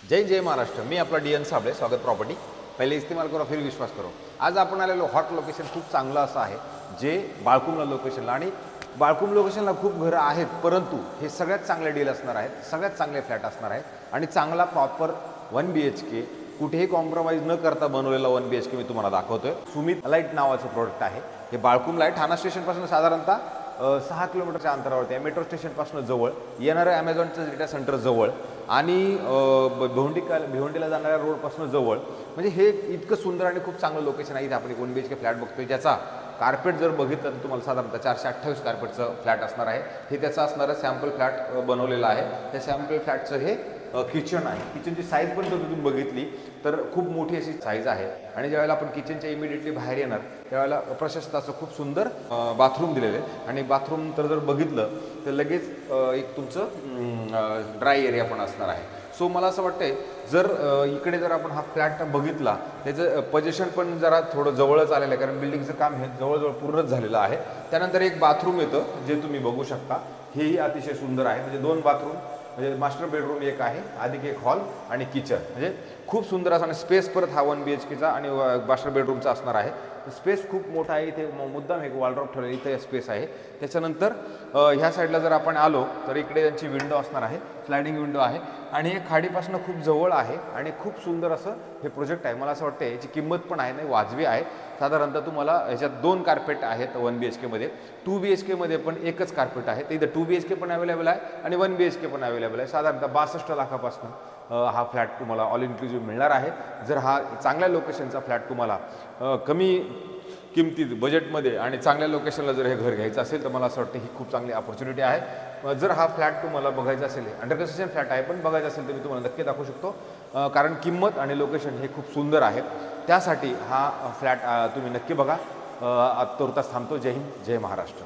जय जय महाराष्ट्र। मी आपला D N Sable, स्वागत property. पहिले इस्तेमाल करो फिर विश्वास करो। आज आपण आलेलो हॉट लोकेशन खूप चांगलं असं आहे जे बाळकुमला लोकेशनला, आणि बाळकुम लोकेशनला खूप घरं आहेत, परंतु हे सगळ्यात चांगले डील असणार आहेत, सगळ्यात चांगले फ्लॅट असणार आहेत आणि चांगला प्रॉपर 1 BHK कुठेही कॉम्प्रोमाइज न करता बनवलेला 1 BHK मी तुम्हाला दाखवतोय। सुमित लाईट नावाचं प्रोडक्ट आहे। हे बाळकुमला आहे, ठाणा स्टेशनपासून साधारणतः 6 किलोमीटरच्या अंतरावरती आहे। मेट्रो स्टेशनपासून जवळ, येणारं ॲमेझॉनचं डेटा सेंटर जवळ आणि भिवंडीला जाणाऱ्या रोडपासून जवळ। म्हणजे हे इतकं सुंदर आणि खूप चांगलं लोकेशन आहे। इथे आपण 1 BHK फ्लॅट बघतोय, ज्याचा कार्पेट जर बघितलं तर तुम्हाला साधारणतः 428 कार्पेटचं फ्लॅट असणार आहे। हे त्याचं असणारं सॅम्पल फ्लॅट बनवलेलं आहे। त्या सॅम्पल फ्लॅटचं हे किचन आहे। किचनची साईज पण जर तुम्ही बघितली तर खूप मोठी अशी साईज आहे आणि ज्यावेळेला आपण किचनच्या इमिडिएटली बाहेर येणार त्यावेळेला प्रशस्त असं खूप सुंदर बाथरूम दिलेलं आहे। आणि बाथरूम तर जर बघितलं तर लगेच एक तुमचं ड्राय एरिया पण असणार आहे। सो मला असं वाटतंय जर इकडे जर आपण हा फ्लॅट बघितला, त्याचं पोझिशन पण जरा थोडं जवळच आलेलं आहे, कारण बिल्डिंगचं काम हे जवळजवळ पूर्णच झालेलं आहे। त्यानंतर एक बाथरूम येतं जे तुम्ही बघू शकता, हेही अतिशय सुंदर आहे। म्हणजे 2 बाथरूम, म्हणजे मास्टर बेडरूम एक आहे, अधिक एक हॉल आणि किचन, म्हणजे खूप सुंदर असं। आणि स्पेस परत हा 1 BHKचा आणि मास्टर बेडरूमचा असणार आहे। स्पेस खूप मोठा आहे। इथे मुद्दाम एक वॉलड्रॉप ठेवलेला इथे स्पेस आहे। त्याच्यानंतर ह्या साईडला जर आपण आलो तर इकडे त्यांची विंडो असणार आहे, स्लायडिंग विंडो आहे आणि हे खाडीपासून खूप जवळ आहे आणि खूप सुंदर असं हे प्रोजेक्ट आहे। मला असं वाटतं याची किंमत पण आहे, नाही वाजवी आहे। साधारणतः तुम्हाला ह्याच्यात 2 कार्पेट आहेत 1 BHKमध्ये। 2 BHKमध्ये पण एकच कार्पेट आहे। तर इथं 2 BHK पण अवेलेबल आहे आणि 1 BHK पण अवेलेबल आहे। साधारणतः 62 लाखापासून हा फ्लॅट तुम्हाला ऑल इन्क्लुसिव्ह मिळणार आहे। जर हा चांगल्या लोकेशनचा फ्लॅट तुम्हाला कमी किमतीत बजेटमध्ये आणि चांगल्या लोकेशनला जर हे घर घ्यायचं असेल तर मला असं वाटतं ही खूप चांगली अपॉर्च्युनिटी आहे। जर हा फ्लॅट तुम्हाला बघायचा असेल, अंडर कन्स्ट्रक्शन फ्लॅट आहे, पण बघायचा असेल तर मी तुम्हाला नक्की दाखवू शकतो, कारण किंमत आणि लोकेशन हे खूप सुंदर आहे। त्यासाठी हा फ्लॅट तुम्ही नक्की बघा। तुर्तास थांबतो। जय हिंद, जय महाराष्ट्र।